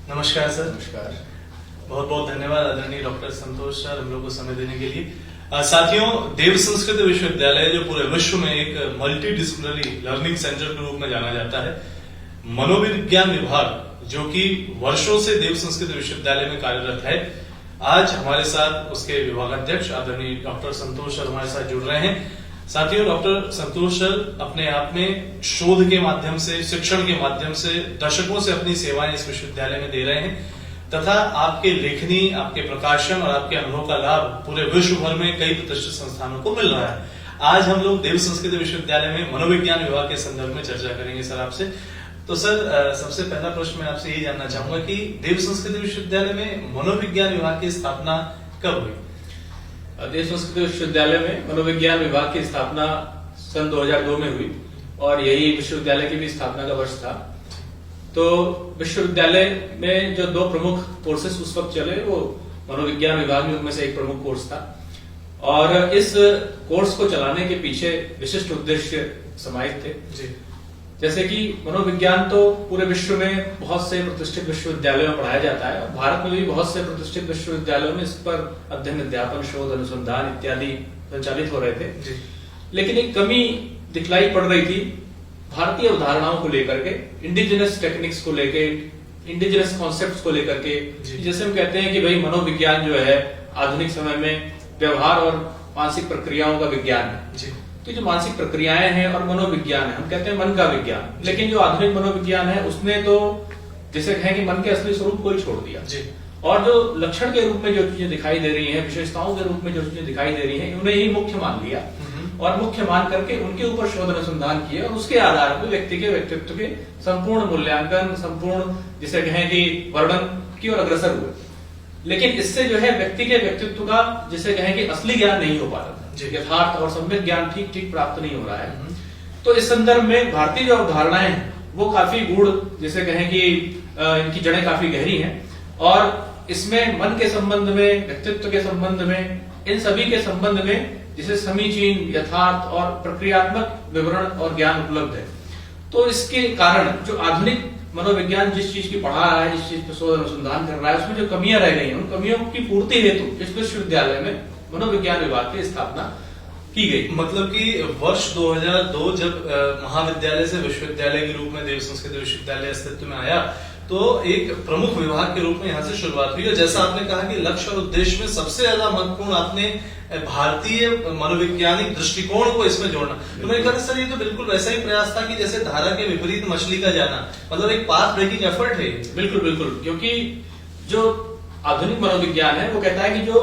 नमस्कार सर। नमस्कार। बहुत बहुत धन्यवाद आदरणीय डॉक्टर संतोष सर हम लोग को समय देने के लिए। साथियों, देव संस्कृत विश्वविद्यालय जो पूरे विश्व में एक मल्टी डिसिप्लिनरी लर्निंग सेंटर के रूप में जाना जाता है, मनोविज्ञान विभाग जो कि वर्षों से देव संस्कृत विश्वविद्यालय में कार्यरत है, आज हमारे साथ उसके विभागाध्यक्ष आदरणीय डॉक्टर संतोष सर हमारे साथ जुड़ रहे हैं। साथियों, डॉक्टर संतोष सर अपने आप में शोध के माध्यम से, शिक्षण के माध्यम से दशकों से अपनी सेवाएं इस विश्वविद्यालय में दे रहे हैं तथा आपके लेखनी, आपके प्रकाशन और आपके अनुभव का लाभ पूरे विश्व भर में कई प्रतिष्ठित संस्थानों को मिल रहा है। आज हम लोग देव संस्कृत विश्वविद्यालय में मनोविज्ञान विभाग के संदर्भ में चर्चा करेंगे सर आपसे। तो सर, सबसे पहला प्रश्न मैं आपसे यही जानना चाहूंगा कि देव संस्कृत विश्वविद्यालय में मनोविज्ञान विभाग की स्थापना कब हुई? देव संस्कृत विश्वविद्यालय में मनोविज्ञान विभाग की स्थापना सन 2002 में हुई और यही विश्वविद्यालय की भी स्थापना का वर्ष था। तो विश्वविद्यालय में जो दो प्रमुख कोर्सेस उस वक्त चले वो मनोविज्ञान विभाग में उनमें से एक प्रमुख कोर्स था और इस कोर्स को चलाने के पीछे विशिष्ट उद्देश्य समाहित थे। जी। जैसे कि मनोविज्ञान तो पूरे विश्व में बहुत से प्रतिष्ठित विश्वविद्यालयों में पढ़ाया जाता है और भारत में भी बहुत से प्रतिष्ठित विश्वविद्यालयों में इस पर अध्ययन, अध्यापन, शोध, अनुसंधान इत्यादि संचालित हो रहे थे। जी। लेकिन एक कमी दिखलाई पड़ रही थी भारतीय अवधारणाओं को लेकर के, इंडिजिनस टेक्निक्स को लेके, इंडिजिनस कॉन्सेप्ट्स को लेकर के। जैसे हम कहते हैं कि भाई मनोविज्ञान जो है आधुनिक समय में व्यवहार और मानसिक प्रक्रियाओं का विज्ञान है। जी। तो जो मानसिक प्रक्रियाएं हैं और मनोविज्ञान है, हम कहते हैं मन का विज्ञान, लेकिन जो आधुनिक मनोविज्ञान है उसने तो जैसे कहें कि मन के असली स्वरूप को ही छोड़ दिया। जी। और जो लक्षण के रूप में जो चीजें दिखाई दे रही हैं, विशेषताओं के रूप में जो चीजें दिखाई दे रही हैं, उन्हें ही मुख्य मान लिया और मुख्य मान करके उनके ऊपर शोध अनुसंधान किए और उसके आधार पर व्यक्ति के व्यक्तित्व के संपूर्ण मूल्यांकन, संपूर्ण जिसे कहें कि वर्णन की ओर अग्रसर हुए। लेकिन इससे जो है व्यक्ति के व्यक्तित्व का जिसे कहें कि असली ज्ञान नहीं हो पा रहा था, यथार्थ और सम्यक ज्ञान ठीक ठीक प्राप्त नहीं हो रहा है। तो इस संदर्भ में भारतीय जो अवधारणाएं हैं वो काफी गूढ़, जिसे कहें कि इनकी जड़ें काफी गहरी हैं और इसमें मन के संबंध में, व्यक्तित्व के संबंध में, इन सभी के संबंध में जिसे समीचीन, यथार्थ और प्रक्रियात्मक विवरण और ज्ञान उपलब्ध है। तो इसके कारण जो आधुनिक मनोविज्ञान जिस चीज की पढ़ा रहा है, जिस चीज पर शोध अनुसंधान कर रहा है, उसमें जो कमियां रह गई हैं, उन कमियों की पूर्ति हेतु इस विश्वविद्यालय में मनोविज्ञान विभाग की स्थापना की गई। मतलब कि वर्ष 2002 जब महाविद्यालय से विश्वविद्यालय के रूप में देव संस्कृत विश्वविद्यालय अस्तित्व में आया तो एक प्रमुख विभाग के रूप में यहाँ से शुरुआत हुई और जैसा आपने कहा कि लक्ष्य और उद्देश्य में सबसे ज्यादा महत्वपूर्ण आपने भारतीय मनोवैज्ञानिक दृष्टिकोण को इसमें जोड़ना। तो मेरे ख्याल से सर ये तो बिल्कुल वैसा ही प्रयास था कि जैसे धारा के विपरीत मछली का जाना, मतलब एक पाथ ब्रेकिंग एफर्ट है। बिल्कुल बिल्कुल, क्योंकि जो आधुनिक मनोविज्ञान है वो कहता है कि जो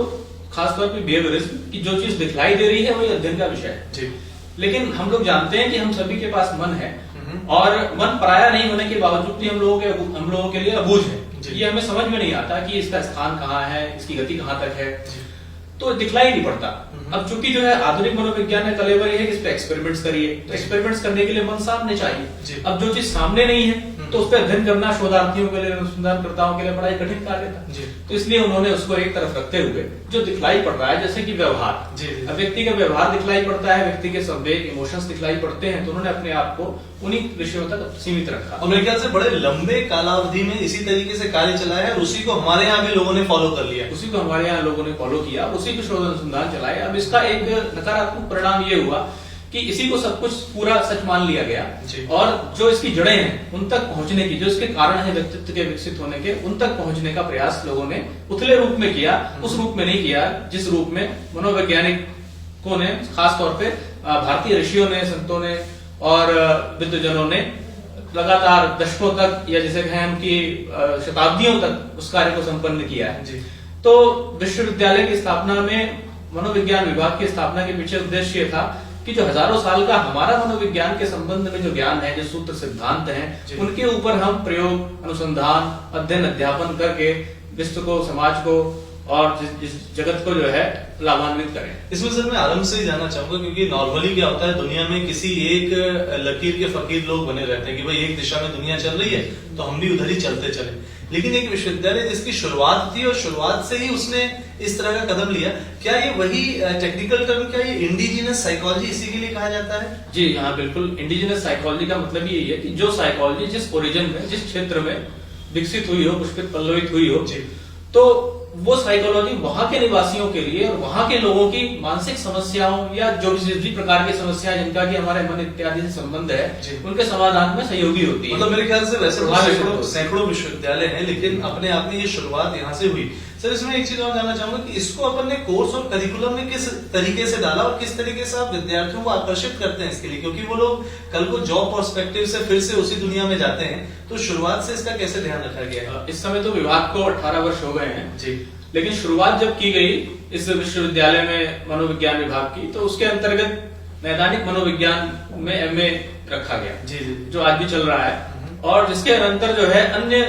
खासतौर पर बिहेवियरिज्म की जो चीज दिखलाई दे रही है वही अध्ययन का विषय है। जी। लेकिन हम लोग जानते हैं कि हम सभी के पास मन है और मन पराया नहीं होने के बावजूद भी हम लोगों के लिए अबूझ है। ये हमें समझ में नहीं आता कि इसका स्थान कहाँ है, इसकी गति कहाँ तक है, तो दिखलाई नहीं पड़ता। अब चूंकि जो है आधुनिक मनोविज्ञान में कलेवर ये है कि इस पे एक्सपेरिमेंट्स करिए, तो एक्सपेरिमेंट्स करने के लिए मन सामने चाहिए। अब जो चीज सामने नहीं है तो उस पर अध्ययन करना शोधार्थियों के लिए, अनुसंधानकर्ताओं के लिए बड़ा ही कठिन कार्य था। तो इसलिए उन्होंने उसको एक तरफ रखते हुए जो दिखलाई पड़ रहा है, जैसे कि व्यवहार, अब व्यक्ति का व्यवहार दिखलाई पड़ता है, व्यक्ति के संवेग, इमोशंस दिखलाई पड़ते हैं, तो उन्होंने अपने आप को उन्हीं विषयों तक सीमित रखा। और मेरे ख्याल से बड़े लंबे कालावधि में इसी तरीके से कार्य चलाया है और उसी को हमारे यहाँ भी लोगों ने फॉलो कर लिया, उसी को हमारे यहाँ लोगों ने फॉलो किया और उसी को शोध अनुसंधान चलाया। अब इसका एक नकारात्मक परिणाम ये हुआ कि इसी को सब कुछ पूरा सच मान लिया गया और जो इसकी जड़ें हैं उन तक पहुंचने की, जो इसके कारण है व्यक्तित्व के विकसित होने के, उन तक पहुंचने का प्रयास लोगों ने उथले रूप में किया, उस रूप में नहीं किया जिस रूप में मनोवैज्ञानिकों ने, खासतौर पे भारतीय ऋषियों ने, संतों ने और विद्वजनों ने लगातार दशकों तक या जैसे कहें हम कि शताब्दियों तक उस कार्य को संपन्न किया है। तो विश्वविद्यालय की स्थापना में मनोविज्ञान विभाग की स्थापना के पीछे उद्देश्य था कि जो हजारों साल का हमारा मनोविज्ञान के संबंध में जो ज्ञान है, जो सूत्र सिद्धांत हैं, उनके ऊपर हम प्रयोग, अनुसंधान, अध्ययन, अध्यापन करके विश्व को, समाज को और जिस जगत को जो है लाभान्वित करें। इसमें सर मैं आरंभ से ही जानना चाहूंगा क्योंकि नॉर्मली क्या होता है दुनिया में किसी एक लकीर के फकीर लोग बने रहते हैं कि भाई एक दिशा में दुनिया चल रही है तो हम भी उधर ही चलते चले। लेकिन एक विश्वविद्यालय जिसकी शुरुआत थी और शुरुआत से ही उसने इस तरह का कदम लिया, क्या ये वही टेक्निकल टर्म, क्या ये इंडिजिनस साइकोलॉजी इसी के लिए कहा जाता है? जी हाँ, बिल्कुल। इंडिजिनस साइकोलॉजी का मतलब यही है कि जो साइकोलॉजी जिस ओरिजिन में, जिस क्षेत्र में विकसित हुई हो, पुष्पित पल्लवित हुई हो, तो वो साइकोलॉजी वहां के निवासियों के लिए और वहां के लोगों की मानसिक समस्याओं या जो भी प्रकार की समस्या जिनका कि हमारे मन इत्यादि से संबंध है, उनके समाधान में सहयोगी होती है। मतलब मेरे ख्याल से वैसे तो सैकड़ों विश्वविद्यालय हैं, लेकिन अपने आप में ये शुरुआत यहाँ से हुई। सर, इसमें एक चीज और जानना चाहूंगा कि इसको अपन ने कोर्स और करिकुलम में किस तरीके से डाला और किस तरीके से आप विद्यार्थियों को आकर्षित करते हैं इसके लिए, क्योंकि वो लोग कल को जॉब पर्सपेक्टिव से फिर से उसी दुनिया में जाते हैं, तो शुरुआत से इसका कैसे ध्यान रखा गया है? इस समय तो विभाग को 18 वर्ष हो गए हैं जी, लेकिन शुरुआत जब की गई इस विश्वविद्यालय में मनोविज्ञान विभाग की, तो उसके अंतर्गत नैदानिक मनोविज्ञान में MA रखा गया, जी जी, जो आज भी चल रहा है। और जिसके अंतर जो है अन्य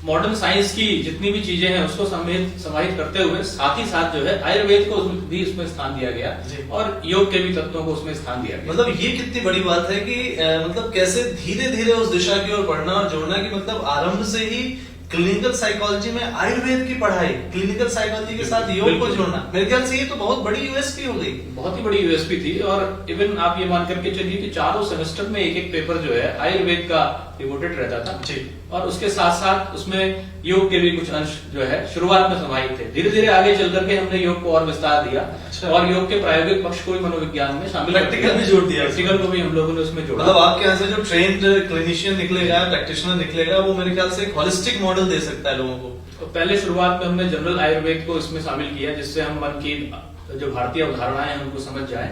मॉडर्न साइंस की जितनी भी चीजें हैं उसको समाहित करते हुए साथ ही साथ जो है आयुर्वेद को भी उसमें स्थान दिया गया और योग के भी तत्वों को उसमें स्थान दिया गया। मतलब ये कितनी बड़ी बात है कि मतलब कैसे धीरे धीरे उस दिशा की ओर बढ़ना और जोड़ना, कि मतलब आरंभ से ही क्लिनिकल साइकोलॉजी में आयुर्वेद की पढ़ाई, क्लिनिकल साइकोलॉजी के साथ योग को जोड़ना, मेरे ख्याल से ये तो बहुत बड़ी यूएसपी हो गई। बहुत ही बड़ी यूएसपी थी। और इवन आप ये मान करके चलिए कि चारों सेमेस्टर में एक पेपर जो है आयुर्वेद का डिवोटेड रहता था जी, और उसके साथ साथ उसमें योग के भी कुछ अंश जो है शुरुआत में समाहित थे। धीरे धीरे आगे चल करके हमने योग को और विस्तार दिया और योग के प्रायोगिक पक्ष को भी मनोविज्ञान में शामिल, प्रैक्टिकल में जोड़ दिया, प्रैक्टिकल को भी हम लोगों ने उसमें जोड़ा। मतलब आपके यहाँ से जो ट्रेन्ड क्लिनिशियन निकलेगा, प्रैक्टिशनर निकलेगा, वो मेरे ख्याल से एक होलिस्टिक मॉडल दे सकता है लोगों को। तो पहले शुरुआत में हमने जनरल आयुर्वेद को इसमें शामिल किया, जिससे हम मन की जो भारतीय अवधारणाएं हैं उनको समझ जाए।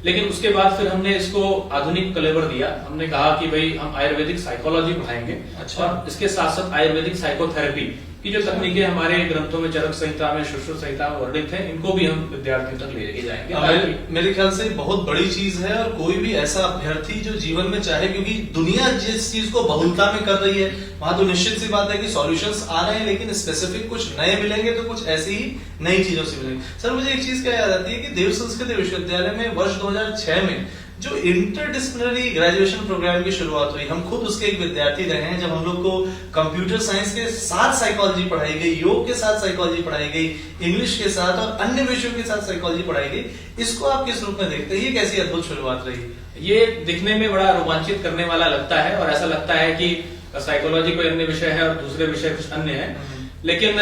लेकिन उसके बाद फिर हमने इसको आधुनिक कलेवर दिया। हमने कहा कि भाई हम आयुर्वेदिक साइकोलॉजी पढ़ाएंगे, और इसके साथ साथ आयुर्वेदिक साइकोथेरेपी की जो तकनीकें हमारे ग्रंथों में, चरक संहिता में, सुश्रुत संहिता में वर्णित है, इनको भी हम विद्यार्थियों तक लेके जाएंगे। मेरे ख्याल से बहुत बड़ी चीज है, और कोई भी ऐसा अभ्यर्थी जो जीवन में चाहे, क्योंकि दुनिया जिस चीज को बहुलता में कर रही है वहां तो निश्चित सी बात है कि सॉल्यूशंस आ रहे हैं, लेकिन स्पेसिफिक कुछ नए मिलेंगे तो कुछ ऐसी ही नई चीजों से मिलेंगे। सर, मुझे एक चीज क्या याद आती है कि देव संस्कृत विश्वविद्यालय में वर्ष 2006 में जो इंटरडिसिप्लिनरी ग्रेजुएशन प्रोग्राम की शुरुआत हुई, हम खुद उसके एक विद्यार्थी रहे हैं, जब हम लोग को कंप्यूटर साइंस के साथ साइकोलॉजी पढ़ाई गई, योग के साथ साइकोलॉजी पढ़ाई गई, इंग्लिश के साथ और अन्य विषयों के साथ साइकोलॉजी पढ़ाई गई। इसको आप किस रूप में देखते हैं? ये कैसी अद्भुत शुरुआत रही? ये दिखने में बड़ा रोमांचित करने वाला लगता है, और ऐसा लगता है कि साइकोलॉजी कोई अन्य विषय है और दूसरे विषय कुछ अन्य है। लेकिन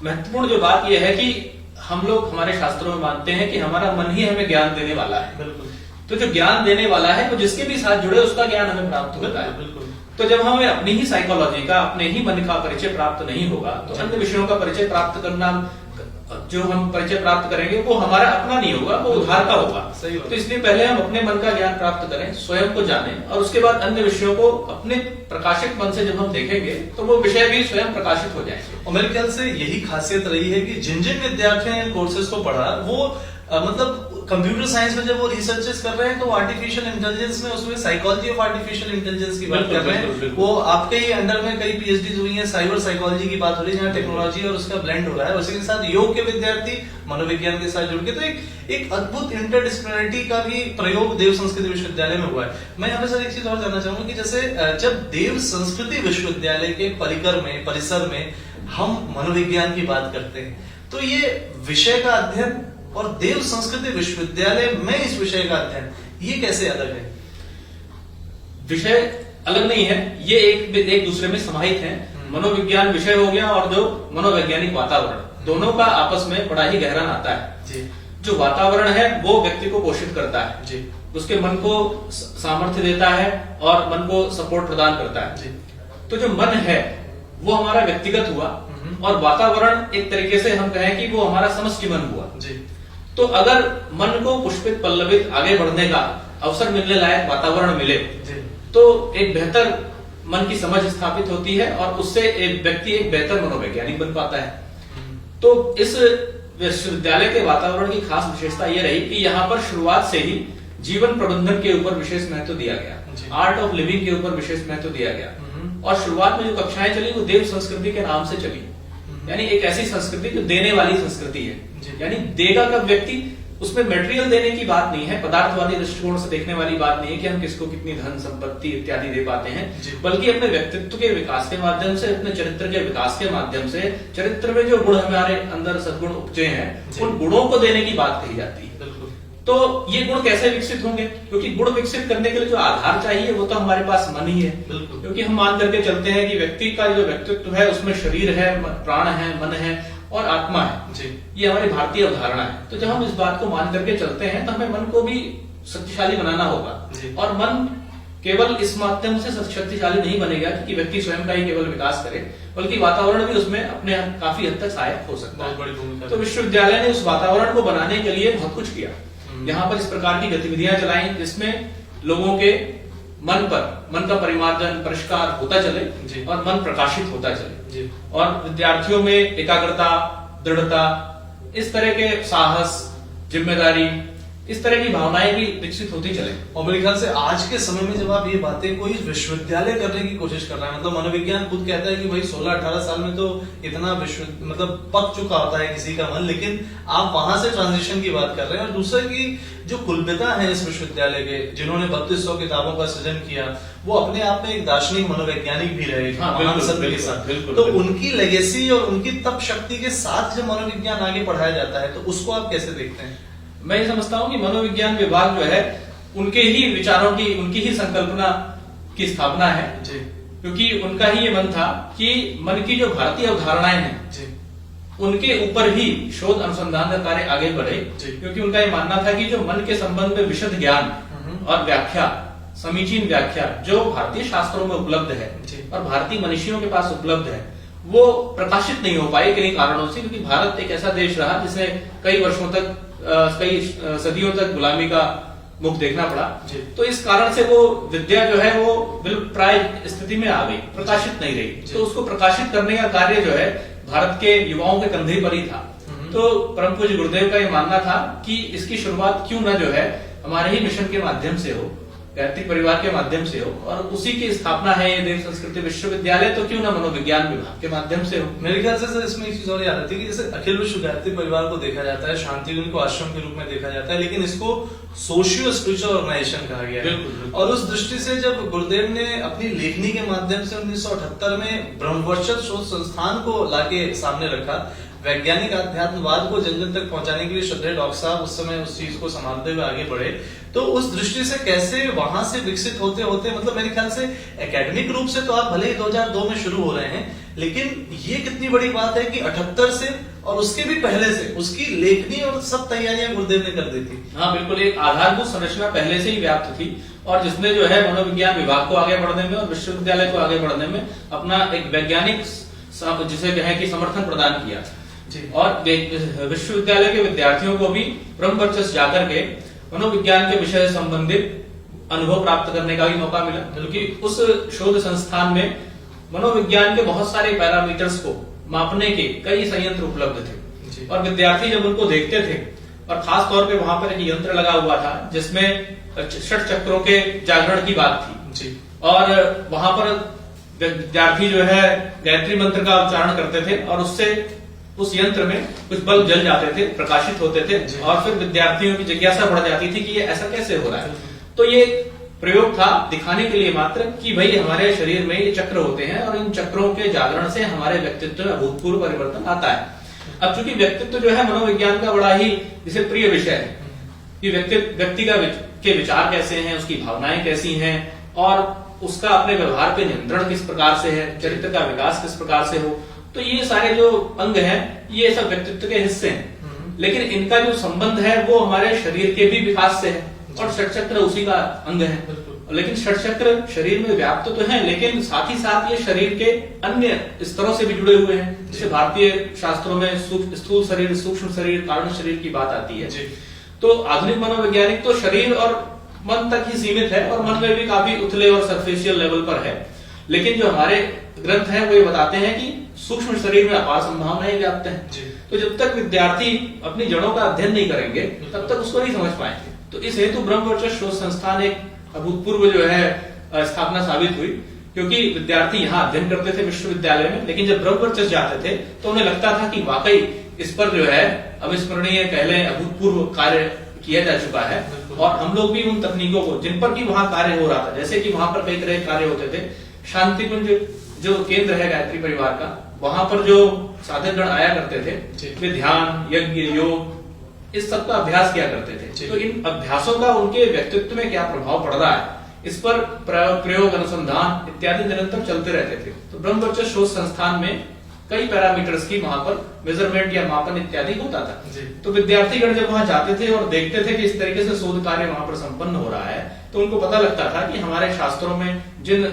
महत्वपूर्ण जो बात यह है कि हम लोग हमारे शास्त्रों में मानते हैं कि हमारा मन ही हमें ज्ञान देने वाला है। बिल्कुल। तो जो ज्ञान देने वाला है वो जिसके भी साथ जुड़े उसका ज्ञान हमें प्राप्त होता है। बिल्कुल। तो जब हमें अपनी ही साइकोलॉजी का, अपने ही मन का परिचय प्राप्त नहीं होगा, तो अन्य विषयों का परिचय प्राप्त करना, जो हम परिचय प्राप्त करेंगे वो हमारा अपना नहीं होगा, वो उधार का होगा। सही बात। तो इसलिए पहले हम अपने मन का ज्ञान प्राप्त करें, स्वयं को जानें, और उसके बाद अन्य विषयों को अपने प्रकाशित मन से जब हम देखेंगे तो वो विषय भी स्वयं प्रकाशित हो जाएंगे। और मेरे ख्याल से यही खासियत रही है कि जिन जिन विद्यार्थियों ने कोर्सेज को पढ़ा, वो मतलब कंप्यूटर साइंस में जब वो रिसर्चेस कर रहे हैं तो आर्टिफिशियल इंटेलिजेंस में, उसमें साइकोलॉजी ऑफ आर्टिफिशियल इंटेलिजेंस की बात कर रहे हैं। वो आपके ही अंडर में कई PhDs हुई हैं, साइबर साइकोलॉजी की बात हो रही है, जहाँ टेक्नोलॉजी और उसका ब्लेंड हो रहा है। उसी के साथ योग के विद्यार्थी मनोविज्ञान के साथ जुड़ के, तो एक अद्भुत इंटरडिसिप्लिनरिटी का भी प्रयोग देव संस्कृति विश्वविद्यालय में हुआ है। मैं यहाँ पे सर एक चीज और जानना चाहूंगा कि जैसे जब देव संस्कृति विश्वविद्यालय के परिसर में हम मनोविज्ञान की बात करते हैं, तो ये विषय का अध्ययन और देव संस्कृति विश्वविद्यालय में इस विषय का अध्ययन, ये कैसे अलग है? विषय अलग नहीं है, ये एक दूसरे में समाहित हैं। मनोविज्ञान विषय हो गया और जो मनोवैज्ञानिक वातावरण, दोनों का आपस में बड़ा ही गहरा नाता है जी। जो वातावरण है वो व्यक्ति को पोषित करता है जी, उसके मन को सामर्थ्य देता है और मन को सपोर्ट प्रदान करता है जी। तो जो मन है वो हमारा व्यक्तिगत हुआ, और वातावरण एक तरीके से हम कहें कि वो हमारा समष्टि मन हुआ जी। तो अगर मन को पुष्पित पल्लवित आगे बढ़ने का अवसर मिलने लायक वातावरण मिले तो एक बेहतर मन की समझ स्थापित होती है, और उससे एक व्यक्ति एक बेहतर मनोवैज्ञानिक बन पाता है। तो इस विश्वविद्यालय के वातावरण की खास विशेषता यह रही कि यहाँ पर शुरुआत से ही जीवन प्रबंधन के ऊपर विशेष महत्व दिया गया, आर्ट ऑफ लिविंग के ऊपर विशेष महत्व दिया गया। और शुरुआत में जो कक्षाएं चली वो देव संस्कृति के नाम से चली, यानी एक ऐसी संस्कृति जो देने वाली संस्कृति है। यानी देगा कब व्यक्ति, उसमें मटेरियल देने की बात नहीं है, पदार्थवादी दृष्टिकोण से देखने वाली बात नहीं है कि हम किसको कितनी धन संपत्ति इत्यादि दे पाते हैं, बल्कि अपने व्यक्तित्व के विकास के माध्यम से, अपने चरित्र के विकास के माध्यम से, चरित्र में जो गुण हमारे अंदर सद्गुण उपजे हैं उन गुणों को देने की बात कही जाती है। तो ये गुण कैसे विकसित होंगे? क्योंकि गुण विकसित करने के लिए जो आधार चाहिए वो तो हमारे पास मन ही है। क्योंकि हम मान करके चलते हैं कि व्यक्ति का जो व्यक्तित्व है उसमें शरीर है, प्राण है, मन है और आत्मा है जी। ये हमारी भारतीय अवधारणा है। तो जब हम इस बात को मान करके चलते हैं तो हमें मन को भी शक्तिशाली बनाना होगा। और मन केवल इस माध्यम से शक्तिशाली नहीं बनेगा कि व्यक्ति स्वयं का ही केवल विकास करे, बल्कि वातावरण भी उसमें अपने काफी हद तक सहायक हो सकता है। तो विश्वविद्यालय ने उस वातावरण को बनाने के लिए बहुत कुछ किया। यहाँ पर इस प्रकार की गतिविधियां चलाई जिसमें लोगों के मन का परिमार्जन, परिष्कार होता चले और मन प्रकाशित होता चले और विद्यार्थियों में एकाग्रता, दृढ़ता, इस तरह के साहस, जिम्मेदारी, इस तरह की भावनाएं भी विकसित होती चले। और मेरे ख्याल से आज के समय में जब आप ये बातें कोई विश्वविद्यालय करने की कोशिश कर रहा है, मतलब मनोविज्ञान खुद कहता है कि भाई 16-18 साल में तो इतना मतलब पक चुका होता है किसी का मन, लेकिन आप वहां से ट्रांजिशन की बात कर रहे हैं। और दूसरा की जो कुलपिता है इस विश्वविद्यालय के, जिन्होंने 3200 किताबों का सृजन किया, वो अपने आप में एक दार्शनिक मनोवैज्ञानिक भी रहे तो उनकी लेगेसी और उनकी तप शक्ति के साथ जब मनोविज्ञान आगे पढ़ाया जाता है तो उसको आप कैसे देखते हैं? मैं ये समझता हूँ कि मनोविज्ञान विभाग जो है उनके ही विचारों की, उनकी ही संकल्पना की स्थापना है जी। क्योंकि उनका ही ये मन था कि मन की जो भारतीय अवधारणाएं हैं जी, उनके ऊपर ही शोध अनुसंधान का कार्य आगे बढ़े। क्योंकि उनका ये मानना था कि जो मन के संबंध में विशद ज्ञान और व्याख्या, समीचीन व्याख्या जो भारतीय शास्त्रों में उपलब्ध है और भारतीय मनीषियों के पास उपलब्ध है, वो प्रकाशित नहीं हो पाए कई कारणों से। क्योंकि भारत एक ऐसा देश रहा जिसने कई वर्षों तक, कई सदियों तक गुलामी का मुख देखना पड़ा। तो इस कारण से वो विद्या जो है वो बिल्कुल प्राय स्थिति में आ गई, प्रकाशित नहीं रही। तो उसको प्रकाशित करने का कार्य जो है भारत के युवाओं के कंधे पर ही था। तो परम पूज्य गुरुदेव का ये मानना था कि इसकी शुरुआत क्यों न जो है हमारे ही मिशन के माध्यम से हो, गायत्री परिवार के माध्यम से हो, और उसी की स्थापना है ये देव संस्कृति विश्वविद्यालय, तो क्यों ना मनोविज्ञान विभाग के माध्यम से हो। मेरे ख्याल से सर इसमें एक चीज और याद आती है कि जैसे अखिल विश्व गायत्री परिवार को देखा जाता है, शांतिवन को आश्रम के रूप में देखा जाता है, लेकिन इसको सोशियो स्पिरिचुअल ऑर्गेनाइजेशन कहा गया है। और उस दृष्टि से जब गुरुदेव ने अपनी लेखनी के माध्यम से 1978 में ब्रह्मवर्चस्व शोध संस्थान को लाके सामने रखा, वैज्ञानिक अध्यात्मवाद को जन जन तक पहुंचाने के लिए श्रद्धेय डॉक्टर साहब उस समय उस चीज को संभालते हुए आगे बढ़े। तो उस दृष्टि से कैसे वहां से विकसित होते होते, मतलब मेरे ख्याल से एकेडमिक रूप से तो आप भले ही 2002 में शुरू हो रहे हैं, लेकिन ये कितनी बड़ी बात है कि 78 से और उसके भी पहले से उसकी लेखनी और सब तैयारियां गुरुदेव ने कर दी थी। हाँ बिल्कुल, एक आधारभूत संरचना पहले से ही व्याप्त थी और जिसने जो है मनोविज्ञान विभाग को आगे बढ़ने में और विश्वविद्यालय को आगे बढ़ने में अपना एक वैज्ञानिक जिसे कहें कि समर्थन प्रदान किया। और विश्वविद्यालय के विद्यार्थियों को भी ब्रह्मवर्चस्व जाकर के मनोविज्ञान के विषय से संबंधित अनुभव प्राप्त करने का भी मौका मिला। क्योंकि उस शोध संस्थान में मनोविज्ञान के बहुत सारे पैरामीटर्स को मापने के कई संयंत्र उपलब्ध थे और विद्यार्थी जब उनको देखते थे, और खास तौर पे वहां पर एक यंत्र लगा हुआ था जिसमें 6 चक्रों के जागरण की बात थी और वहां पर विद्यार्थी जो है गायत्री मंत्र का उच्चारण करते थे और उससे उस यंत्र में कुछ बल्ब जल जाते थे, प्रकाशित होते थे और फिर विद्यार्थियों की जिज्ञासा बढ़ जाती थी कि ये ऐसा कैसे हो रहा है। तो ये प्रयोग था दिखाने के लिए मात्र कि भाई हमारे शरीर में ये चक्र होते हैं और इन चक्रों के जागरण से हमारे व्यक्तित्व में अभूतपूर्व परिवर्तन आता है। अब चूंकि व्यक्तित्व जो है मनोविज्ञान का बड़ा ही जिसे प्रिय विषय है कि व्यक्ति के विचार कैसे हैं, उसकी भावनाएं कैसी हैं और उसका अपने व्यवहार पे नियंत्रण किस प्रकार से है, चरित्र का विकास किस प्रकार से हो। तो ये सारे जो अंग हैं ये सब व्यक्तित्व के हिस्से हैं, लेकिन इनका जो संबंध है वो हमारे शरीर के भी विकास से है और षटचक्र उसी का अंग है। लेकिन षटचक्र शरीर में व्याप्त तो है, लेकिन साथ ही साथ ये शरीर के अन्य स्तरों से भी जुड़े हुए हैं। जैसे भारतीय शास्त्रों में स्थूल शरीर, सूक्ष्म शरीर, कारण शरीर की बात आती है। तो आधुनिक मनोवैज्ञानिक तो शरीर और मन तक ही सीमित है और मन में भी काफी उथले और सरफेशियल लेवल पर है, लेकिन जो हमारे ग्रंथ हैं वो ये बताते हैं कि सूक्ष्म शरीर में अपार संभावनाएं व्याप्त हैं। तो जब तक विद्यार्थी अपनी जड़ों का अध्ययन नहीं करेंगे तब तक उसको नहीं समझ पाएंगे। तो इस हेतु ब्रह्मवर्चस्व शोध संस्थान एक अभूतपूर्व जो है स्थापना साबित हुई क्योंकि विद्यार्थी यहाँ अध्ययन करते थे विश्वविद्यालय में, लेकिन जब ब्रह्मवर्चस्व जाते थे तो उन्हें लगता था कि वाकई इस पर जो है अविस्मरणीय पहले अभूतपूर्व कार्य किया जा चुका है, और हम लोग भी उन तकनीकों को जिन पर भी वहां कार्य हो रहा था, जैसे कि वहां पर कई तरह के कार्य होते थे। शांति कुंज जो केंद्र है गायत्री परिवार का, वहां पर जो साधकगण आया करते थे वे ध्यान, यज्ञ, योग इस सब का अभ्यास किया करते थे। तो इन अभ्यासों का उनके व्यक्तित्व में क्या प्रभाव पड़ रहा है, इस पर प्रयोग, अनुसंधान इत्यादि निरंतर चलते रहते थे। तो ब्रह्मवर्चस्व शोध संस्थान में कई पैरामीटर्स की वहां पर मेजरमेंट या मापन इत्यादि होता था। तो विद्यार्थीगण जब वहां जाते थे और देखते थे कि इस तरीके से शोध कार्य वहां पर संपन्न हो रहा है, तो उनको पता लगता था कि हमारे शास्त्रों में जिन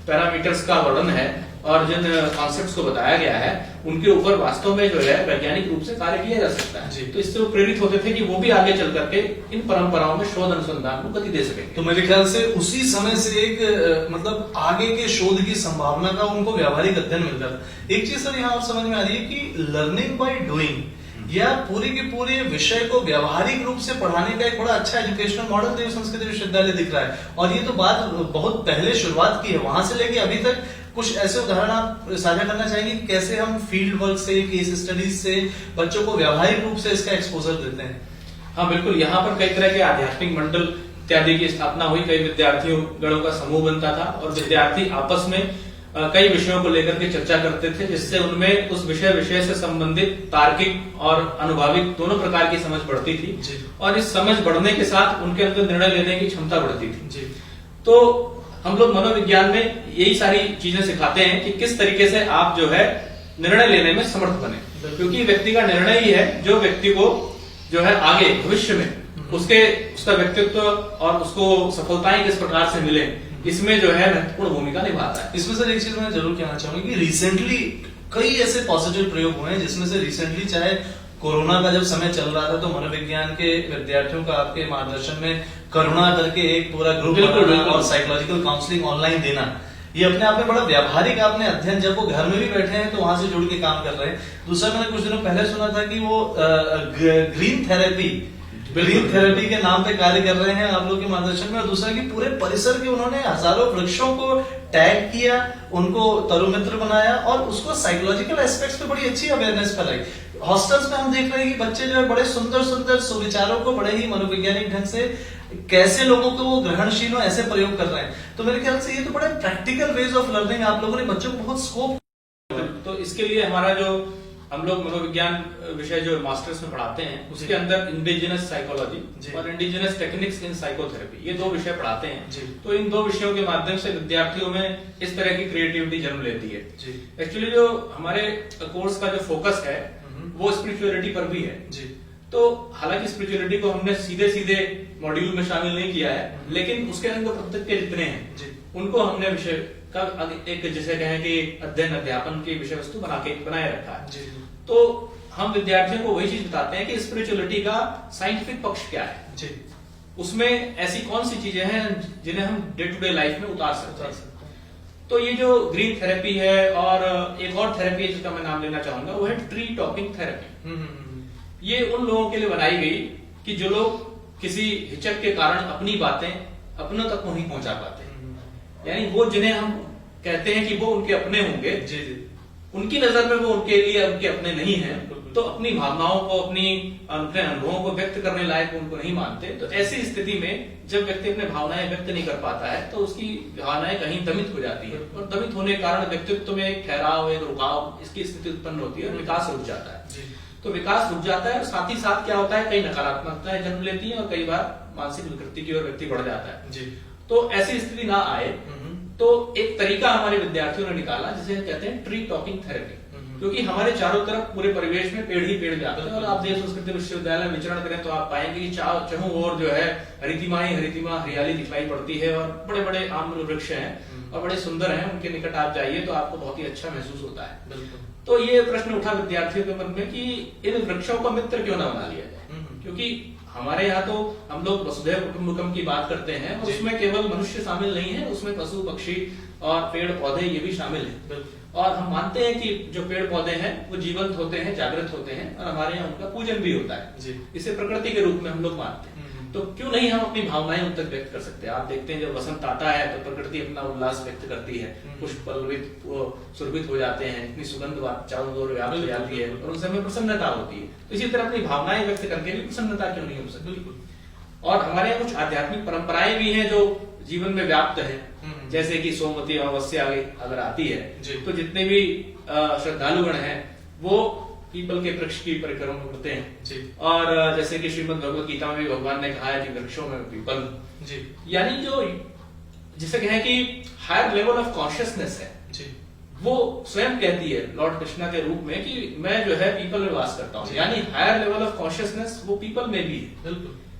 पैरामीटर्स का वर्णन है और जिन कॉन्सेप्ट्स को बताया गया है, उनके ऊपर वास्तव में जो है वैज्ञानिक रूप से कार्य किया जा सकता है। तो इससे वो प्रेरित होते थे कि वो भी आगे चल करके इन परंपराओं में शोध अनुसंधान को गति दे सकेंगे। तो मेरे ख्याल से उसी समय से एक मतलब आगे के शोध की संभावना का उनको व्यावहारिक अध्ययन मिलता था। एक चीज सर यहाँ और समझ में आ रही है कि लर्निंग बाय डूइंग या पूरे के पूरे विषय को व्यावहारिक रूप से पढ़ाने का एक बड़ा अच्छा एजुकेशनल मॉडल देव संस्कृत विश्वविद्यालय दिख रहा है। और ये तो बात बहुत पहले शुरुआत की है, वहां से लेके अभी तक कुछ ऐसे उदाहरण आप साझा करना चाहेंगे कि कैसे हम फील्ड वर्क से, केस स्टडीज से बच्चों को व्यावहारिक रूप से इसका एक्सपोजर देते हैं? हाँ बिल्कुल, यहाँ पर कई तरह के आध्यात्मिक मंडल इत्यादि की स्थापना हुई, कई विद्यार्थियों गणों का समूह बनता था और विद्यार्थी आपस में कई विषयों को लेकर के चर्चा करते थे, जिससे उनमें उस विषय से संबंधित तार्किक और अनुभविक दोनों प्रकार की समझ बढ़ती थी। और इस समझ बढ़ने के साथ उनके अंदर निर्णय लेने की क्षमता बढ़ती थी। तो हम लोग मनोविज्ञान में यही सारी चीजें सिखाते हैं कि किस तरीके से आप जो है निर्णय लेने में समर्थ बने, क्योंकि व्यक्ति का निर्णय ही है जो व्यक्ति को जो है आगे भविष्य में उसका व्यक्तित्व और उसको सफलताएं किस प्रकार से मिले, इसमें जो है महत्वपूर्ण भूमिका निभाता है। इसमें सर एक चीज मैं जरूर कहना चाहूंगा कि रिसेंटली कई ऐसे पॉजिटिव प्रयोग हुए हैं, जिसमें से रिसेंटली चाहे कोरोना का जब समय चल रहा था तो मनोविज्ञान के विद्यार्थियों का आपके मार्गदर्शन में करुणा करके एक पूरा ग्रुप और साइकोलॉजिकल काउंसलिंग ऑनलाइन देना, ये अपने आप में बड़ा व्यावहारिक आपने अध्ययन, जब वो घर में भी बैठे हैं तो वहां से जुड़ के काम कर रहे हैं। दूसरा मैंने कुछ दिनों पहले सुना था कि वो ग्रीन थेरेपी के नाम पे कार्य कर रहे हैं आप लोग के मार्गदर्शन में। और दूसरा कि पूरे परिसर के उन्होंने हजारों वृक्षों को टैग किया, उनको तरुमित्र बनाया और उसको साइकोलॉजिकल एस्पेक्ट्स पे बड़ी अच्छी अवेयरनेस फैलाई। हॉस्टल्स में हम देख रहे हैं कि बच्चे जो है बड़े सुंदर सुंदर सुविचारों को बड़े ही मनोवैज्ञानिक ढंग से कैसे लोगों को वो ग्रहणशील हो ऐसे प्रयोग कर रहे हैं। तो मेरे ख्याल से ये तो बड़े प्रैक्टिकल वेज ऑफ लर्निंग, आप लोगों ने बच्चों को बहुत स्कोप। तो इसके लिए हमारा जो हम लोग मनोविज्ञान विषय जो मास्टर्स में पढ़ाते हैं, उसके अंदर इंडिजिनस साइकोलॉजी और इंडिजिनस टेक्निक्स इन साइकोथेरेपी, ये दो विषय पढ़ाते हैं। तो इन दो विषयों के माध्यम से विद्यार्थियों में इस तरह की क्रिएटिविटी जन्म लेती है। एक्चुअली जो हमारे कोर्स का जो फोकस है वो स्पिरिचुअलिटी पर भी है। तो हालांकि स्पिरिचुअलिटी को हमने सीधे सीधे मॉड्यूल में शामिल नहीं किया है, लेकिन उसके अंदर प्रत्येक के जितने हैं उनको हमने विषय का एक जिसे कहें कि अध्ययन अध्यापन की विषय वस्तु बनाए रखा है। तो हम विद्यार्थियों को वही चीज बताते हैं कि स्पिरिचुअलिटी का साइंटिफिक पक्ष क्या है, उसमें ऐसी कौन सी चीजें हैं जिन्हें हम डे टू डे लाइफ में उतार सकते हैं। तो ये जो ग्रीन थेरेपी है और एक और थेरेपी है जिसका मैं नाम लेना चाहूंगा, वो है ट्री टॉकिंग थेरेपी। ये उन लोगों के लिए बनाई गई कि जो लोग किसी हिचक के कारण अपनी बातें अपनों तक नहीं पहुंचा पाते, यानी वो जिन्हें हम कहते हैं कि वो उनके अपने होंगे, उनकी नजर में वो उनके लिए उनके अपने नहीं है, तो अपनी भावनाओं को, अपने अनुभवों को व्यक्त करने लायक उनको नहीं मानते। तो ऐसी स्थिति में जब व्यक्ति अपने भावनाएं व्यक्त नहीं कर पाता है तो उसकी भावनाएं कहीं दमित हो जाती है, और दमित होने के कारण व्यक्तित्व में एक ठहराव, एक रुकाव, इसकी स्थिति उत्पन्न होती है और विकास रुक जाता है। तो विकास रुक जाता है और साथ ही साथ क्या होता है, कई नकारात्मकताएं जन्म लेती हैं और कई बार मानसिक विकृति की ओर व्यक्ति बढ़ जाता है। तो ऐसी स्थिति ना आए तो एक तरीका हमारे विद्यार्थियों ने निकाला जिसे कहते हैं ट्री टॉकिंग थेरेपी, क्योंकि हमारे चारों तरफ पूरे परिवेश में पेड़ ही पेड़ जाते हैं। और आप देव संस्कृत विश्वविद्यालय में विचरण करें तो आप पाएंगे कि चहुं ओर जो है हरितिमा ही हरितिमा, हरियाली दिखाई पड़ती है और बड़े बड़े आम वृक्ष हैं और बड़े सुंदर हैं। उनके निकट आप जाइए तो आपको बहुत ही अच्छा महसूस होता है। तो ये प्रश्न उठा विद्यार्थियों के मन में कि इन वृक्षों को मित्र क्यों ना बना लिया जाए, क्योंकि हमारे यहाँ तो हम लोग वसुधैव कुटुंबकम की बात करते हैं और उसमें केवल मनुष्य शामिल नहीं है, उसमें पशु पक्षी और पेड़ पौधे ये भी शामिल हैं। और हम मानते हैं कि जो पेड़ पौधे हैं वो जीवंत होते हैं, जागृत होते हैं और हमारे यहाँ उनका पूजन भी होता है। इसे प्रकृति के रूप में हम लोग मानते हैं। तो क्यों नहीं हम अपनी भावनाएं उन तक व्यक्त कर सकते हैं। आप देखते हैं जब वसंत आता है तो प्रकृति अपना उल्लास व्यक्त करती है, पुष्प पल्लवित सुरभित हो जाते हैं, इतनी सुगंध चारों ओर व्याप्त हो जाती है और उनसे हमें प्रसन्नता होती है। तो इसी तरह अपनी भावनाएं व्यक्त करके भी प्रसन्नता क्यों नहीं हो सकती। और हमारे यहाँ कुछ आध्यात्मिक परंपराएं भी हैं जो जीवन में व्याप्त है, जैसे कि सोमवती अमावस्या अगर आती है तो जितने भी श्रद्धालुगण हैं वो पीपल के वृक्ष की परिक्रमा करते हैं। और जैसे कि श्रीमद् भगवत गीता में भी भगवान ने कहा है कि वृक्षों में पीपल, यानी जो जिसे कहें कि हायर लेवल ऑफ कॉन्शियसनेस है, वो स्वयं कहती है लॉर्ड कृष्णा के रूप में कि मैं जो है पीपल में वास करता हूँ, यानी हायर लेवल ऑफ कॉन्शियसनेस वो पीपल में भी है।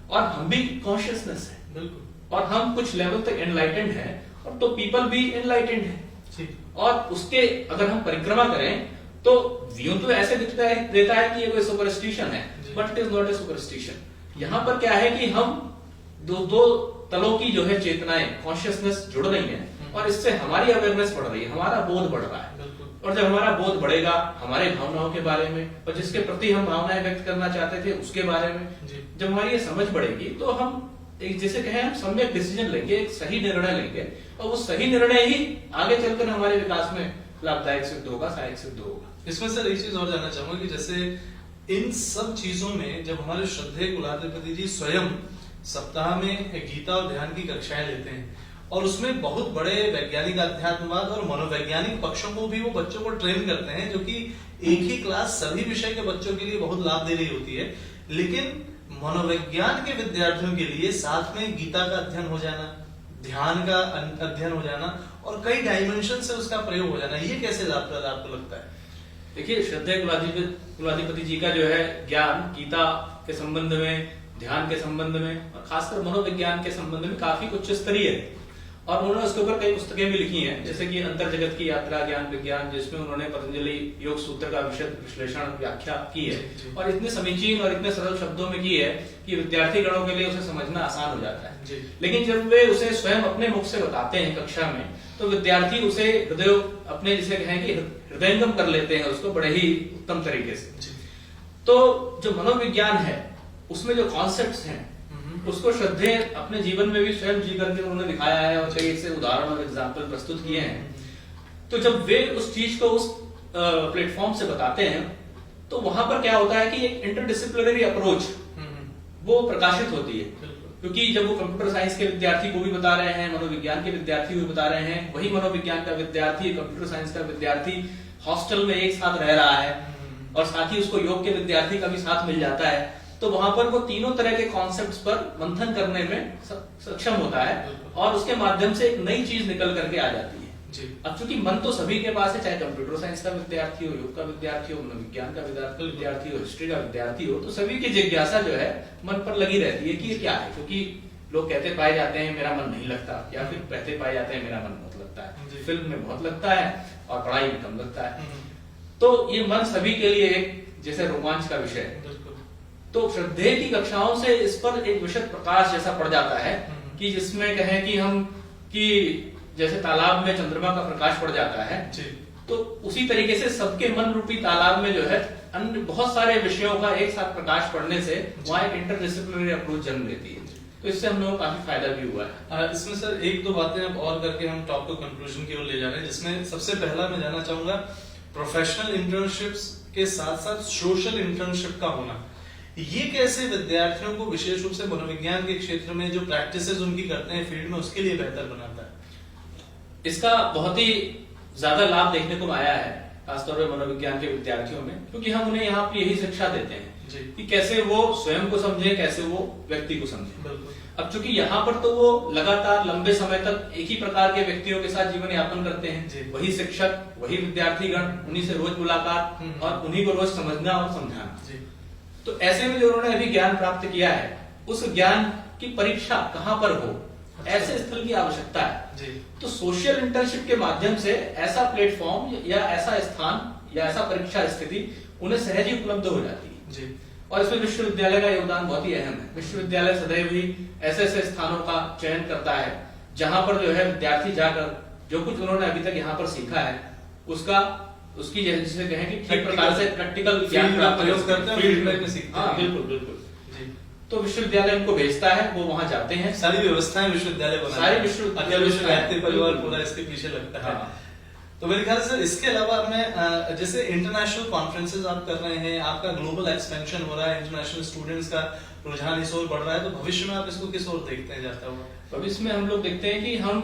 और हम भी कॉन्शियसनेस है, और हम कुछ लेवल तक एनलाइटेंड है, और तो पीपल भी एनलाइटेंड है। और उसके अगर हम परिक्रमा करें तो व्यू तो ऐसे देता है कि ये कोई सुपरस्टिशन है, but it is not a superstition. यहाँ पर क्या है कि हम दो तलों की जो है चेतनाएं, कॉन्शियसनेस जुड़ रही है, और इससे हमारी अवेयरनेस बढ़ रही है, हमारा बोध बढ़ रहा है। और जब हमारा बोध बढ़ेगा हमारे भावनाओं के बारे में, और जिसके प्रति हम भावनाएं व्यक्त करना चाहते थे उसके बारे में, जब हमारी ये समझ बढ़ेगी तो हम एक जैसे कहें हम सम्यक डिसीजन लेंगे, एक सही निर्णय लेंगे, और वो सही निर्णय ही आगे चलकर हमारे विकास में लाभदायक सिद्ध होगा, सहायक सिद्ध होगा। इसमें सर एक चीज और जानना चाहूंगा कि जैसे इन सब चीजों में जब हमारे श्रद्धेय कुलाधिपति जी स्वयं सप्ताह में गीता और ध्यान की कक्षाएं लेते हैं, और उसमें बहुत बड़े वैज्ञानिक अध्यात्मवाद और मनोवैज्ञानिक पक्षों को भी वो बच्चों को ट्रेन करते हैं, जो कि एक ही क्लास सभी विषय के बच्चों के लिए बहुत लाभ दे रही होती है, लेकिन मनोविज्ञान के विद्यार्थियों के लिए साथ में गीता का अध्ययन हो जाना, ध्यान का अध्ययन हो जाना, और कई डायमेंशन से उसका प्रयोग हो जाना, ये कैसे लाभप्रद आपको लगता है? देखिए, श्रद्धेय कुलाधिपति जी का जो है ज्ञान गीता के संबंध में, ध्यान के संबंध में, और खासकर मनोविज्ञान के संबंध में काफी उच्च स्तरीय है। और उन्होंने उसके ऊपर कई पुस्तकें भी लिखी हैं, जैसे कि अंतर जगत की यात्रा ज्ञान विज्ञान, जिसमें उन्होंने पतंजलि योग सूत्र का विशद विश्लेषण व्याख्या की है, और इतने समीचीन और इतने सरल शब्दों में की है कि विद्यार्थी गणों के लिए उसे समझना आसान हो जाता है। लेकिन जब वे उसे स्वयं अपने मुख से बताते हैं कक्षा में, तो विद्यार्थी उसे हृदय अपने जिसे कहें कि हृदयंगम कर लेते हैं उसको बड़े ही उत्तम तरीके से। तो जो मनोविज्ञान है उसमें जो कॉन्सेप्ट्स हैं उसको श्रद्धेय अपने जीवन में भी स्वयं जी करके उन्होंने दिखाया है, और कई ऐसे उदाहरण और एग्जाम्पल प्रस्तुत किए हैं। तो जब वे उस चीज को उस प्लेटफॉर्म से बताते हैं तो वहां पर क्या होता है कि एक इंटरडिसिप्लिनरी अप्रोच वो प्रकाशित होती है, क्योंकि जब वो कंप्यूटर साइंस के विद्यार्थी को भी बता रहे हैं, मनोविज्ञान के विद्यार्थी को भी बता रहे हैं, वही मनोविज्ञान का विद्यार्थी, कंप्यूटर साइंस का विद्यार्थी हॉस्टल में एक साथ रह रहा है, और साथ ही उसको योग के विद्यार्थी का भी साथ मिल जाता है, तो वहां पर वो तीनों तरह के कॉन्सेप्ट्स पर मंथन करने में सक्षम होता है, और उसके माध्यम से एक नई चीज निकल करके आ जाती है। अब चूंकि मन तो सभी के पास है, चाहे कंप्यूटर साइंस का विद्यार्थी हो, योग का विद्यार्थी हो, मनोविज्ञान का विद्यार्थी हो, हिस्ट्री का विद्यार्थी हो, तो सभी की जिज्ञासा जो है मन पर लगी रहती है कि ये क्या है। क्योंकि लोग कहते पाए जाते हैं मेरा मन नहीं लगता, या फिर कहते पाए जाते हैं मेरा मन बहुत लगता है, फिल्म में बहुत लगता है और पढ़ाई में कम लगता है। तो ये मन सभी के लिए एक जैसे रोमांच का विषय है। तो श्रद्धेय की कक्षाओं से इस पर एक विशद प्रकाश जैसा पड़ जाता है कि जिसमें कहें कि हम कि जैसे तालाब में चंद्रमा का प्रकाश पड़ जाता है, तो उसी तरीके से सबके मन रूपी तालाब में जो है अन्य बहुत सारे विषयों का एक साथ प्रकाश पड़ने से वहां एक इंटरडिसिप्लिनरी अप्रोच जन्म लेती है। तो इससे हम लोगों को काफी फायदा भी हुआ है। इसमें सर एक दो बातें अब और करके हम टॉप टू कंक्लूजन की ओर ले जा रहे हैं, जिसमें सबसे पहला मैं जानना चाहूंगा प्रोफेशनल इंटर्नशिप्स के साथ साथ सोशल इंटर्नशिप का होना, ये कैसे विद्यार्थियों को विशेष रूप से मनोविज्ञान के क्षेत्र में जो प्रैक्टिसेस उनकी करते हैं फील्ड में उसके लिए बेहतर बनाता है? इसका बहुत ही ज्यादा लाभ देखने को आया है, खासतौर पर मनोविज्ञान के विद्यार्थियों में, क्योंकि हम उन्हें यहाँ पर यही शिक्षा देते हैं कि कैसे वो स्वयं को समझे, कैसे वो व्यक्ति को समझे। अब चूंकि यहाँ पर तो वो लगातार लंबे समय तक एक ही प्रकार के व्यक्तियों के साथ जीवन यापन करते हैं, वही शिक्षक, वही विद्यार्थीगण, उन्हीं से रोज मुलाकात और उन्हीं को रोज समझना और समझाना। तो ऐसे में जो उन्होंने अभी ज्ञान प्राप्त किया है, उस ज्ञान की परीक्षा कहाँ पर हो, ऐसे स्थल की आवश्यकता है। तो सोशल इंटर्नशिप के माध्यम से ऐसा प्लेटफॉर्म या ऐसा स्थान या ऐसा परीक्षा स्थिति उन्हें सहज ही उपलब्ध हो जाती है। और इसमें विश्वविद्यालय का योगदान बहुत ही अहम है। विश्वविद्यालय सदैव ही ऐसे ऐसे स्थानों का चयन करता है जहां पर जो है विद्यार्थी जाकर जो कुछ उन्होंने अभी तक यहाँ पर सीखा है उसकी जिसे कहें कि ठीक प्रकार से प्रैक्टिकल ज्ञान का प्रयोग करते हैं, फील्ड में सीखते हैं। बिल्कुल बिल्कुल। तो विश्वविद्यालय उनको भेजता है, वो वहां जाते हैं। सारी व्यवस्थाएं विश्वविद्यालय बनाते हैं, अकेले विश्वविद्यालय परिवार पूरा इसके पीछे लगता है। तो मेरे ख्याल से इसके अलावा मैं जैसे इंटरनेशनल कॉन्फ्रेंसेज आप कर रहे हैं, आपका ग्लोबल एक्सपेंशन हो रहा है, इंटरनेशनल स्टूडेंट्स का रुझान इस ओर बढ़ रहा है, तो भविष्य में आप इसको किस ओर देखते हैं जाता हुआ? भविष्य में हम लोग देखते हैं कि हम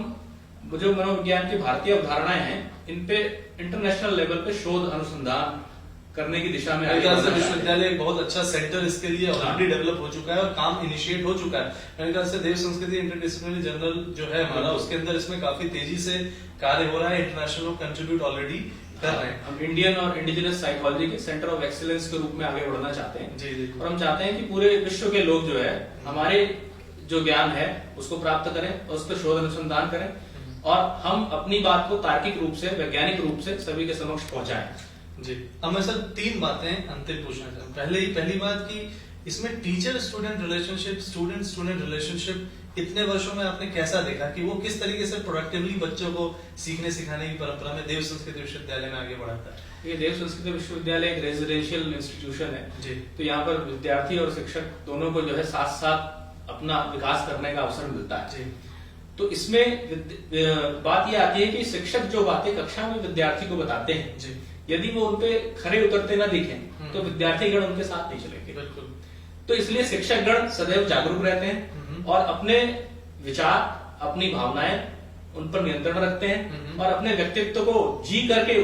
जो मनोविज्ञान की भारतीय अवधारणाएं हैं, इन पे इंटरनेशनल लेवल पे शोध अनुसंधान करने की दिशा में विश्वविद्यालय एक बहुत अच्छा सेंटर इसके लिए ऑलरेडी डेवलप हो चुका है और काम इनिशिएट हो चुका है। मेरे ख्याल से देव संस्कृति इंटरडिसिप्लिनरी जर्नल जो है हमारा, उसके अंदर इसमें काफी तेजी से कार्य हो रहा है, इंटरनेशनल लोग कंट्रीब्यूट ऑलरेडी कर रहे हैं। हम इंडियन और इंडिजिनस साइकोलॉजी के सेंटर ऑफ एक्सीलेंस के रूप में आगे बढ़ना चाहते हैं। जी। और हम चाहते हैं कि पूरे विश्व के लोग जो है हमारे जो ज्ञान है उसको प्राप्त करें और उस पर शोध अनुसंधान करें, और हम अपनी बात को तार्किक रूप से, वैज्ञानिक रूप से सभी के समक्ष पहुंचाएं। जी। अब मैं सर 3 बातें अंतिम पूछना चाहता हूँ। पहली बात कि इसमें teacher student relationship, student student relationship इतने वर्षों में आपने कैसा देखा कि वो किस तरीके से प्रोडक्टिवली बच्चों को सीखने सिखाने की परंपरा में देव संस्कृति विश्वविद्यालय में आगे बढ़ाता है? ये देव संस्कृति विश्वविद्यालय एक रेजिडेंशियल इंस्टीट्यूशन है जी। तो यहाँ पर विद्यार्थी और शिक्षक दोनों को जो है साथ साथ अपना विकास करने का अवसर मिलता है। जी। तो इसमें बात यह आती है कि शिक्षक जो बातें कक्षा में विद्यार्थी को बताते हैं, जी, यदि वो उनपे खरे उतरते ना दिखें तो विद्यार्थीगण उनके साथ नहीं चलेंगे। बिल्कुल। तो इसलिए शिक्षकगण सदैव जागरूक रहते हैं और अपने विचार, अपनी भावनाएं उन पर नियंत्रण रखते हैं और अपने व्यक्तित्व को जी करके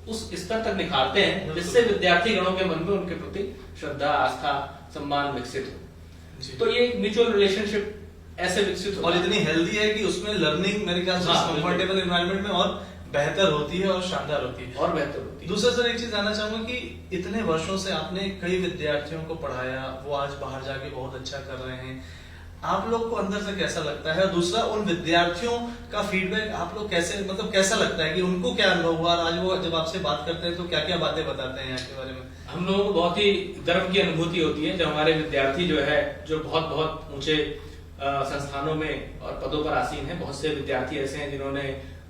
उस स्तर तक निखारते हैं जिससे विद्यार्थी गणों के मन में उनके प्रति श्रद्धा, आस्था, सम्मान विकसित हो। तो ये एक म्यूचुअल रिलेशनशिप ऐसे विकसित हो और इतनी हेल्दी है कि उसमें लर्निंग मेरे ख्याल से कंफर्टेबल एनवायरनमेंट में और बेहतर होती है और शानदार होती है और बेहतर होती है। दूसरा सर एक चीज जानना चाहूंगा कि इतने वर्षों से आपने कई विद्यार्थियों को पढ़ाया, वो आज बाहर जाके बहुत अच्छा कर रहे हैं, आप लोग को अंदर से कैसा लगता है? दूसरा, उन विद्यार्थियों का फीडबैक आप लोग कैसे, मतलब कैसा लगता है कि उनको क्या अनुभव हुआ, आज वो जब आपसे बात करते हैं तो क्या क्या बातें बताते हैं यहाँ के बारे में? हम लोगों को बहुत ही गर्व की अनुभूति होती है जब हमारे विद्यार्थी जो है, जो बहुत बहुत ऊंचे संस्थानों में और पदों पर आसीन हैं, बहुत से विद्यार्थी ऐसे हैं जिन्होंने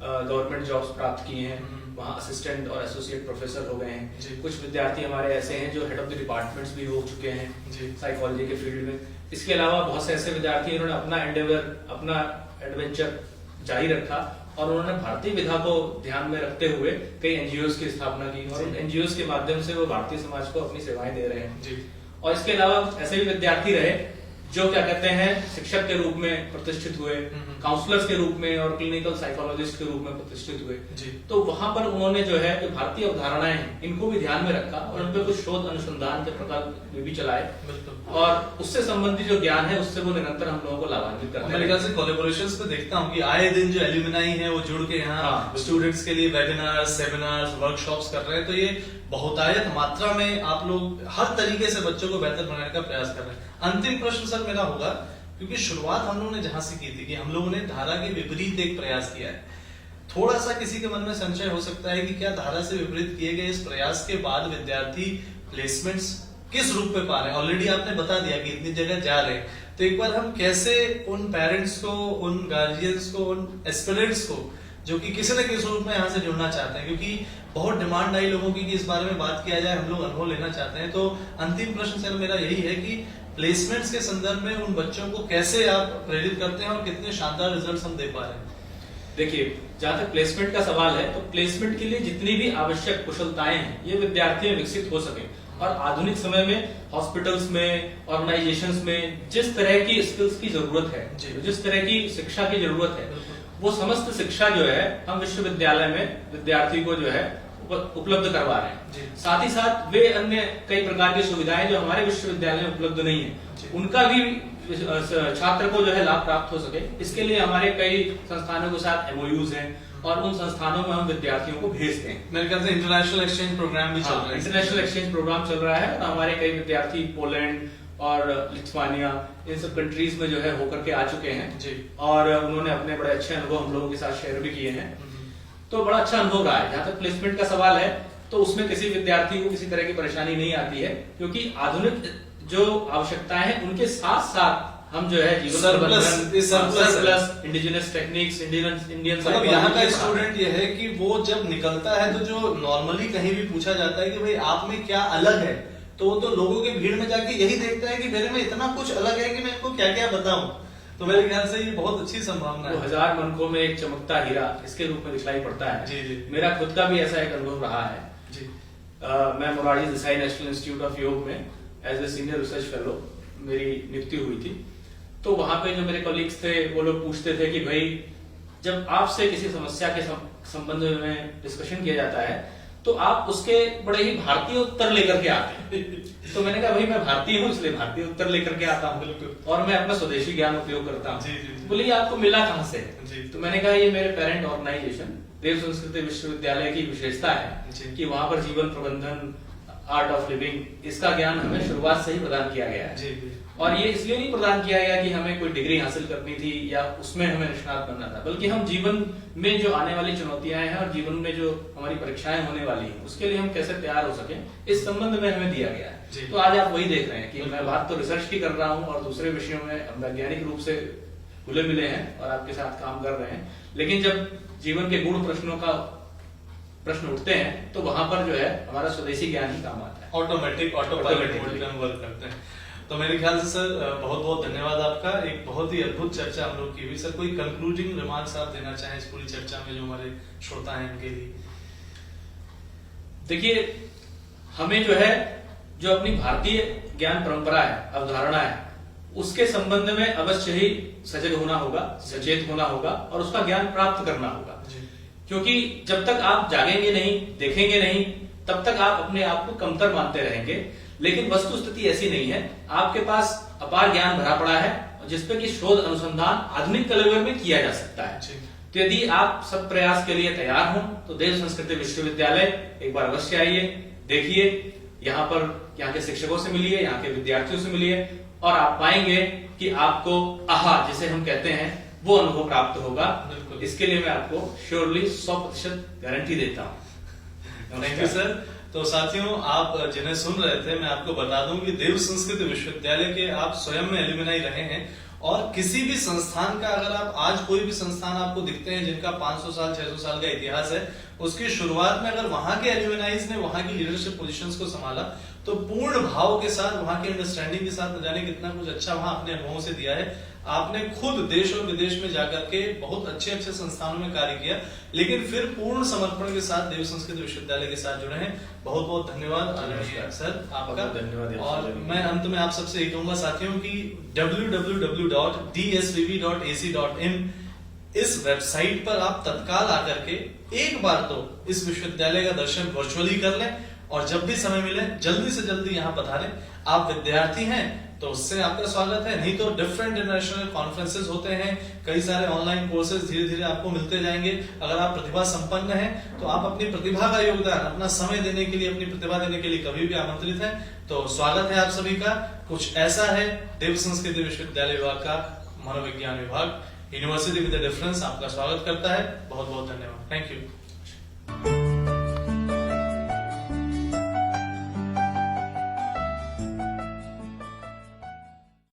गवर्नमेंट जॉब्स प्राप्त किए हैं, वहाँ असिस्टेंट और एसोसिएट प्रोफेसर हो गए हैं। कुछ विद्यार्थी हमारे ऐसे हैं जो हेड ऑफ द डिपार्टमेंट्स भी हो चुके हैं साइकोलॉजी के फील्ड में। इसके अलावा बहुत से ऐसे विद्यार्थी जिन्होंने अपना एंडेवर, अपना एडवेंचर जारी रखा और उन्होंने भारतीय विधा को ध्यान में रखते हुए कई एनजीओ की स्थापना की और उन एनजीओ के माध्यम से वो भारतीय समाज को अपनी सेवाएं दे रहे हैं। और इसके अलावा ऐसे भी विद्यार्थी रहे जो क्या कहते हैं, शिक्षक के रूप में प्रतिष्ठित हुए, काउंसलर्स के रूप में और क्लिनिकल साइकोलॉजिस्ट के रूप में प्रतिष्ठित हुए। तो वहां पर उन्होंने जो है जो भारतीय अवधारणाएं हैं इनको भी ध्यान में रखा और उन पर कुछ शोध अनुसंधान के प्रकार भी चलाए और उससे संबंधित जो ज्ञान है उससे वो निरंतर हम लोगों को लाभान्वित करते हैं। मेरे ख्याल से कोलैबोरेशंस पे देखता हूँ कि आए दिन जो एल्यूमिनाई है वो जुड़ के यहाँ स्टूडेंट्स के लिए वेबिनार, सेमिनार्स, वर्कशॉप्स कर रहे हैं। तो ये बहुतायत मात्रा में आप लोग हर तरीके से बच्चों को बेहतर बनाने का प्रयास कर रहे हैं। अंतिम प्रश्न सर मेरा होगा, क्योंकि शुरुआत हम लोगों ने जहां से की थी कि हम लोगों ने धारा के विपरीत एक प्रयास किया है, थोड़ा सा किसी के मन में संशय हो सकता है कि क्या धारा से विपरीत किए गए इस प्रयास के बाद विद्यार्थी प्लेसमेंट्स किस रूप में पा रहे हैं? ऑलरेडी आपने बता दिया कि इतनी जगह जा रहे हैं, तो एक बार हम कैसे उन पेरेंट्स को, उन गार्जियंस को, उन एस्पिरेंट्स को जो कि किसी न किसी रूप में यहाँ से जुड़ना चाहते हैं, क्योंकि बहुत डिमांड आई लोगों की कि इस बारे में बात किया जाए, हम लोग अनुभव लेना चाहते हैं। तो अंतिम प्रश्न सर मेरा यही है कि प्लेसमेंट्स के संदर्भ में उन बच्चों को कैसे आप प्रेरित करते हैं और कितने शानदार रिजल्ट्स हम दे पा रहे हैं? देखिए, जहां तक प्लेसमेंट का सवाल है तो प्लेसमेंट के लिए जितनी भी आवश्यक कुशलताएं हैं ये विद्यार्थी में विकसित हो सके और आधुनिक समय में हॉस्पिटल्स में, ऑर्गेनाइजेशंस में जिस तरह की स्किल्स की जरूरत है, जिस तरह की शिक्षा की जरूरत है, वो समस्त शिक्षा जो है हम विश्वविद्यालय में विद्यार्थी को जो है उपलब्ध करवा रहे हैं। साथ ही साथ वे अन्य कई प्रकार की सुविधाएं जो हमारे विश्वविद्यालय में उपलब्ध नहीं है उनका भी छात्र को जो है लाभ प्राप्त हो सके, इसके लिए हमारे कई संस्थानों के साथ एमओयूज हैं और उन संस्थानों में हम विद्यार्थियों को भेजते हैं। मेरे ख्याल से इंटरनेशनल एक्सचेंज प्रोग्राम भी चल रहा है। इंटरनेशनल एक्सचेंज प्रोग्राम चल रहा है और हमारे कई विद्यार्थी पोलैंड और लिथुआनिया, इन सब कंट्रीज में जो है होकर के आ चुके हैं और उन्होंने अपने बड़े अच्छे अनुभव हम लोगों के साथ शेयर भी किए हैं। तो बड़ा अच्छा अनुभव रहा है। जहां तक प्लेसमेंट का सवाल है तो उसमें किसी विद्यार्थी को किसी तरह की परेशानी नहीं आती है, क्योंकि आधुनिक जो आवश्यकताएं हैं उनके साथ साथ हम जो है जीवन सरप्लस, इंडिजिनस टेक्निक्स, इंडियन मतलब यहाँ का स्टूडेंट ये है कि वो जब निकलता है तो जो नॉर्मली कहीं भी पूछा जाता है कि भाई आप में क्या अलग है, तो वो तो लोगों की भीड़ में जाके यही देखता है कि मेरे में इतना कुछ अलग है कि मैं इनको क्या क्या बताऊं। तो मेरे ख्याल से ये बहुत अच्छी संभावना वो है। 1000 मनकों में एक चमकता हीरा इसके रूप में दिखलाई पड़ता है। जी जी मेरा खुद का भी ऐसा एक अनुभव रहा है। जी। मैं Morarji Desai national institute of Yoga में as a senior research fellow मेरी नियुक्ति हुई थी। तो वहां पे जो मेरे कॉलीग्स थे वो लोग पूछते थे कि भाई जब आपसे किसी समस्या के संबंध में डिस्कशन किया जाता है तो आप उसके बड़े ही भारतीय उत्तर लेकर के आते हैं। तो मैंने कहा भाई मैं भारतीय हूँ इसलिए भारतीय उत्तर लेकर के आता हूँ और मैं अपना स्वदेशी ज्ञान उपयोग करता जी, हूँ। जी, जी। बोले आपको मिला कहाँ से? जी। तो मैंने कहा ये मेरे पेरेंट ऑर्गेनाइजेशन देव संस्कृति विश्वविद्यालय की विशेषता जी। है कि वहां पर जीवन प्रबंधन, आर्ट ऑफ लिविंग, इसका ज्ञान हमें शुरुआत से ही प्रदान किया गया है। जी जी। और ये इसलिए नहीं प्रदान किया गया कि हमें कोई डिग्री हासिल करनी थी या उसमें हमें निष्णात बनना था, बल्कि हम जीवन में जो आने वाली चुनौतियां हैं और जीवन में जो हमारी परीक्षाएं होने वाली हैं उसके लिए हम कैसे तैयार हो सके इस संबंध में हमें दिया गया जी। है। तो आज आप वही देख रहे हैं कि मैं बात तो रिसर्च की कर रहा हूँ और दूसरे विषयों में हम वैज्ञानिक रूप से खुले मिले हैं और आपके साथ काम कर रहे हैं, लेकिन जब जीवन के गुण प्रश्न उठते हैं तो वहां पर जो है हमारा स्वदेशी ज्ञान ही काम आता है। ऑटोमेटिक ऑटोपायलट मोड पे हम वर्क करते हैं। तो मेरे ख्याल से सर बहुत बहुत धन्यवाद आपका। एक बहुत ही अद्भुत चर्चा हम लोग की हुई। सर कोई कंक्लूडिंग रिमार्क्स आप देना चाहें इस पूरी चर्चा में जो हमारे श्रोता हैं उनके लिए? देखिए हमें जो है जो अपनी भारतीय ज्ञान परंपरा है, अवधारणा है, उसके संबंध में अवश्य ही सजग होना होगा, सचेत होना होगा और उसका ज्ञान प्राप्त करना होगा। क्योंकि जब तक आप जागेंगे नहीं, देखेंगे नहीं, तब तक आप अपने आप को कमतर मानते रहेंगे। लेकिन वस्तु स्थिति ऐसी नहीं है, आपके पास अपार ज्ञान भरा पड़ा है जिसपे कि शोध अनुसंधान आधुनिक कलेवर में किया जा सकता है। तो यदि आप सब प्रयास के लिए तैयार हो तो देव संस्कृति विश्वविद्यालय एक बार अवश्य आइए, देखिए, यहाँ के शिक्षकों से मिलिए, यहाँ के विद्यार्थियों से मिलिए और आप पाएंगे कि आपको आहा जिसे हम कहते हैं वो अनुभव प्राप्त होगा। इसके लिए मैं आपको श्योरली 100% गारंटी देता हूँ। Thank you sir. तो साथियों, आप जिन्हें सुन रहे थे, मैं आपको बता दूं कि देव संस्कृति विश्वविद्यालय के आप स्वयं में एल्यूमिनाई रहे हैं और किसी भी संस्थान का अगर आप आज कोई भी संस्थान आपको दिखते हैं जिनका 500 साल 600 साल का इतिहास है, उसकी शुरुआत में अगर वहां के एल्यूमिनाइज ने वहां की लीडरशिप पोजीशंस को संभाला तो पूर्ण भाव के साथ, वहां के अंडरस्टैंडिंग के साथ, न जाने कितना कुछ अच्छा वहां अपने अनुभवों से दिया है। आपने खुद देश और विदेश में जाकर के बहुत अच्छे अच्छे संस्थानों में कार्य किया, लेकिन फिर पूर्ण समर्पण के साथ देव संस्कृति विश्वविद्यालय के साथ जुड़े हैं। बहुत बहुत धन्यवाद आदरणीय सर आपका। धन्यवाद। और मैं अंत में आप सबसे यही कहूंगा साथियों की www.dsvv.ac.in इस वेबसाइट पर आप तत्काल आकर के एक बार तो इस विश्वविद्यालय का दर्शन वर्चुअली कर लें और जब भी समय मिले जल्दी से जल्दी यहाँ पधारें। आप विद्यार्थी हैं तो उससे आपका स्वागत है, नहीं तो डिफरेंट इंटरनेशनल कॉन्फ्रेंसेस होते हैं, कई सारे ऑनलाइन कोर्सेज धीरे धीरे आपको मिलते जाएंगे। अगर आप प्रतिभा संपन्न हैं तो आप अपनी प्रतिभा का योगदान, अपना समय देने के लिए, अपनी प्रतिभा देने के लिए कभी भी आमंत्रित हैं। तो स्वागत है आप सभी का। कुछ ऐसा है देव संस्कृति विश्वविद्यालय विभाग का मनोविज्ञान विभाग, यूनिवर्सिटी विद डिफरेंस आपका स्वागत करता है। बहुत बहुत धन्यवाद। Thank you.